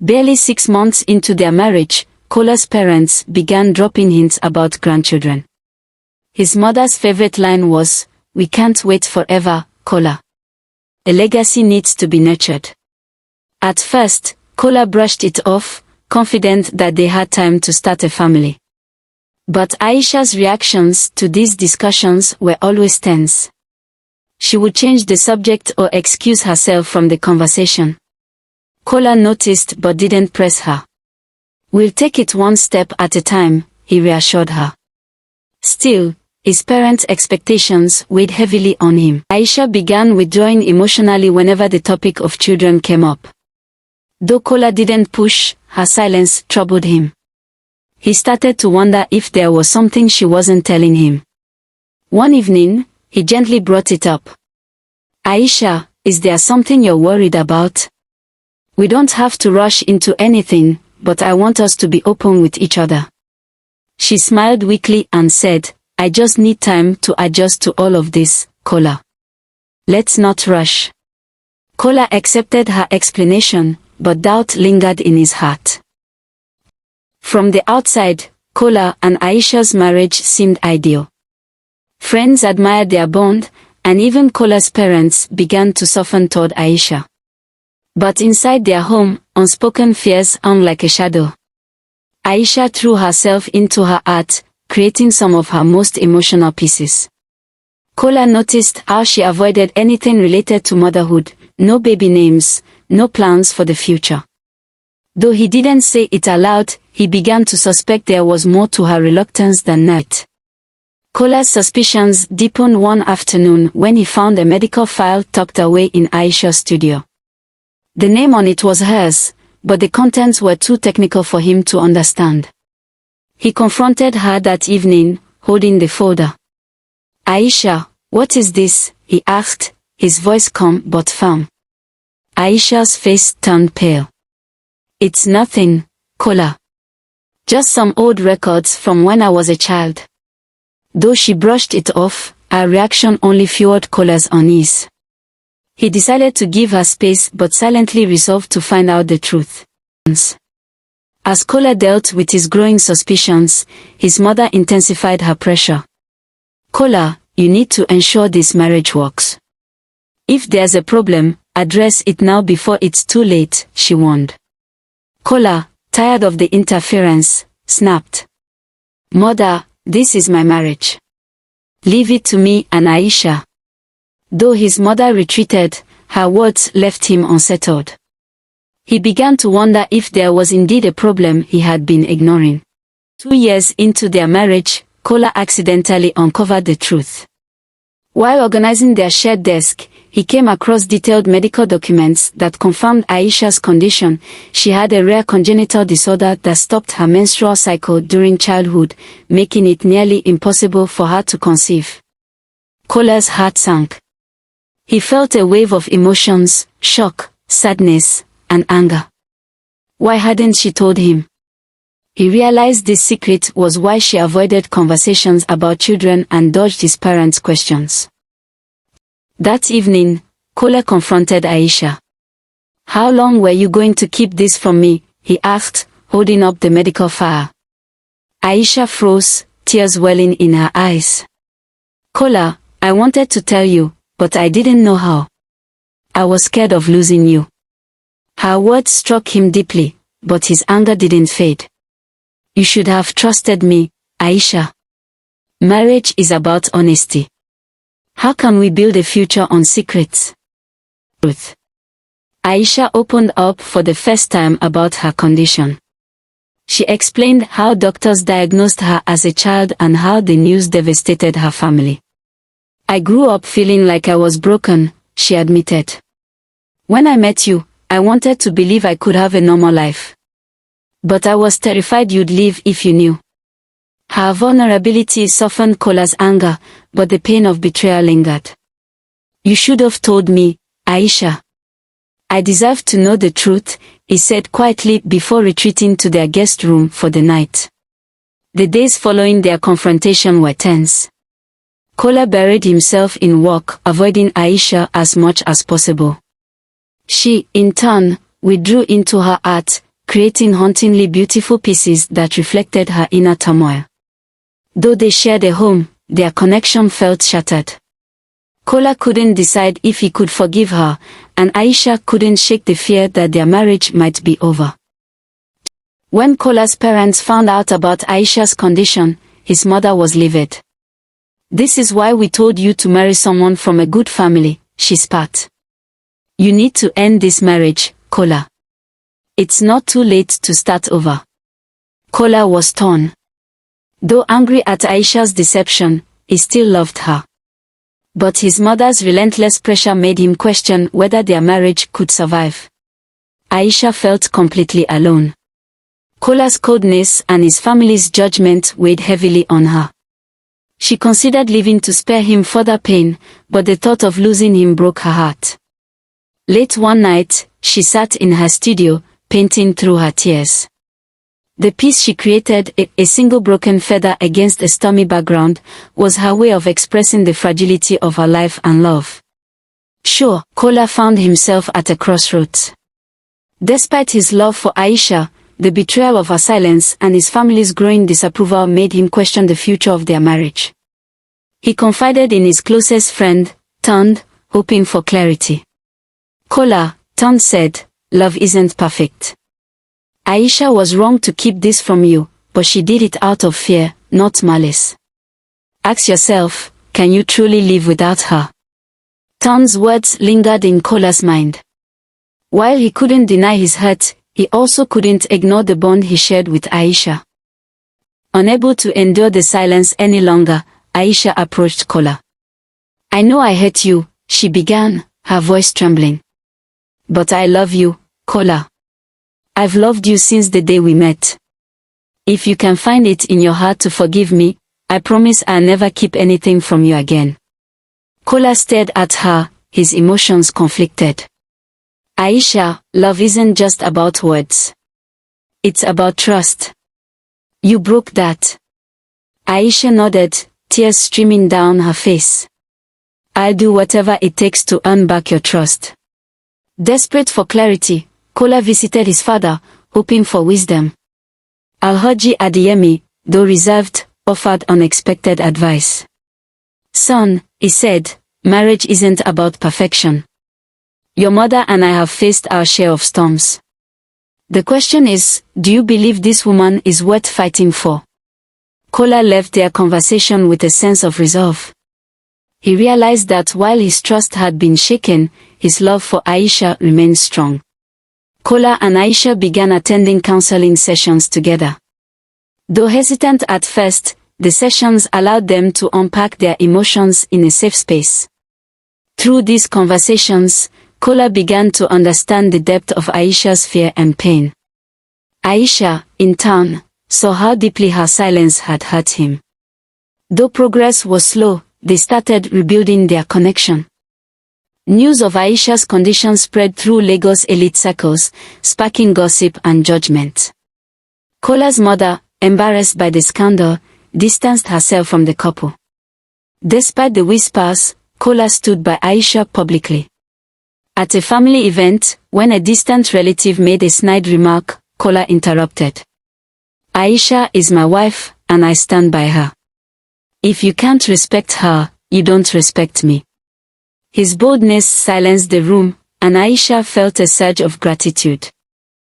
Barely 6 months into their marriage, Kola's parents began dropping hints about grandchildren. His mother's favorite line was, "We can't wait forever, Kola. A legacy needs to be nurtured." At first, Kola brushed it off, confident that they had time to start a family. But Aisha's reactions to these discussions were always tense. She would change the subject or excuse herself from the conversation. Kola noticed but didn't press her. "We'll take it one step at a time," he reassured her. Still, his parents' expectations weighed heavily on him. Aisha began withdrawing emotionally whenever the topic of children came up. Though Kola didn't push, her silence troubled him. He started to wonder if there was something she wasn't telling him. One evening, he gently brought it up. "Aisha, is there something you're worried about? We don't have to rush into anything, but I want us to be open with each other." She smiled weakly and said, "I just need time to adjust to all of this, Kola. Let's not rush." Kola accepted her explanation, but doubt lingered in his heart. From the outside, Kola and Aisha's marriage seemed ideal. Friends admired their bond, and even Kola's parents began to soften toward Aisha. But inside their home, unspoken fears hung like a shadow. Aisha threw herself into her art, creating some of her most emotional pieces. Kola noticed how she avoided anything related to motherhood, no baby names, no plans for the future. Though he didn't say it aloud, he began to suspect there was more to her reluctance than that. Kola's suspicions deepened one afternoon when he found a medical file tucked away in Aisha's studio. The name on it was hers, but the contents were too technical for him to understand. He confronted her that evening, holding the folder. "Aisha, what is this?" he asked, his voice calm but firm. Aisha's face turned pale. "It's nothing, Kola. Just some old records from when I was a child." Though she brushed it off, her reaction only fueled Kola's unease. He decided to give her space but silently resolved to find out the truth. As Kola dealt with his growing suspicions, his mother intensified her pressure. "Kola, you need to ensure this marriage works. If there's a problem, address it now before it's too late," she warned. Kola, tired of the interference, snapped. "Mother, this is my marriage. Leave it to me and Aisha." Though his mother retreated, her words left him unsettled. He began to wonder if there was indeed a problem he had been ignoring. 2 years into their marriage, Kola accidentally uncovered the truth. While organizing their shared desk, he came across detailed medical documents that confirmed Aisha's condition. She had a rare congenital disorder that stopped her menstrual cycle during childhood, making it nearly impossible for her to conceive. Kola's heart sank. He felt a wave of emotions, shock, sadness, and anger. Why hadn't she told him? He realized this secret was why she avoided conversations about children and dodged his parents' questions. That evening, Kola confronted Aisha. "How long were you going to keep this from me?" he asked, holding up the medical file. Aisha froze, tears welling in her eyes. "Kola, I wanted to tell you, but I didn't know how. I was scared of losing you." Her words struck him deeply, but his anger didn't fade. "You should have trusted me, Aisha. Marriage is about honesty. How can we build a future on secrets?" Truth. Aisha opened up for the first time about her condition. She explained how doctors diagnosed her as a child and how the news devastated her family. "I grew up feeling like I was broken," she admitted. "When I met you, I wanted to believe I could have a normal life. But I was terrified you'd leave if you knew." Her vulnerability softened Kola's anger, but the pain of betrayal lingered. "You should have told me, Aisha. I deserve to know the truth," he said quietly before retreating to their guest room for the night. The days following their confrontation were tense. Kola buried himself in work, avoiding Aisha as much as possible. She, in turn, withdrew into her art, creating hauntingly beautiful pieces that reflected her inner turmoil. Though they shared a home, their connection felt shattered. Kola couldn't decide if he could forgive her, and Aisha couldn't shake the fear that their marriage might be over. When Kola's parents found out about Aisha's condition, his mother was livid. "This is why we told you to marry someone from a good family," she spat. "You need to end this marriage, Kola. It's not too late to start over." Kola was torn. Though angry at Aisha's deception, he still loved her. But his mother's relentless pressure made him question whether their marriage could survive. Aisha felt completely alone. Kola's coldness and his family's judgment weighed heavily on her. She considered leaving to spare him further pain, but the thought of losing him broke her heart. Late one night, she sat in her studio, painting through her tears. The piece she created, a single broken feather against a stormy background, was her way of expressing the fragility of her life and love. Sure, Kola found himself at a crossroads. Despite his love for Aisha, the betrayal of her silence and his family's growing disapproval made him question the future of their marriage. He confided in his closest friend, Tund, hoping for clarity. "Kola," Tund said, "love isn't perfect. Aisha was wrong to keep this from you, but she did it out of fear, not malice. Ask yourself, can you truly live without her?" Tund's words lingered in Kola's mind. While he couldn't deny his hurt, he also couldn't ignore the bond he shared with Aisha. Unable to endure the silence any longer, Aisha approached Kola. "I know I hurt you," she began, her voice trembling. "But I love you, Kola. I've loved you since the day we met. If you can find it in your heart to forgive me, I promise I'll never keep anything from you again." Kola stared at her, his emotions conflicted. "Aisha, love isn't just about words. It's about trust. You broke that." Aisha nodded, tears streaming down her face. "I'll do whatever it takes to earn back your trust." Desperate for clarity, Kola visited his father, hoping for wisdom. Alhaji Adeyemi, though reserved, offered unexpected advice. "Son," he said, "marriage isn't about perfection. Your mother and I have faced our share of storms. The question is, do you believe this woman is worth fighting for?" Kola left their conversation with a sense of resolve. He realized that while his trust had been shaken, his love for Aisha remained strong. Kola and Aisha began attending counseling sessions together. Though hesitant at first, the sessions allowed them to unpack their emotions in a safe space. Through these conversations, Kola began to understand the depth of Aisha's fear and pain. Aisha, in turn, saw how deeply her silence had hurt him. Though progress was slow, they started rebuilding their connection. News of Aisha's condition spread through Lagos elite circles, sparking gossip and judgment. Kola's mother, embarrassed by the scandal, distanced herself from the couple. Despite the whispers, Kola stood by Aisha publicly. At a family event, when a distant relative made a snide remark, Kola interrupted. "Aisha is my wife, and I stand by her. If you can't respect her, you don't respect me." His boldness silenced the room, and Aisha felt a surge of gratitude.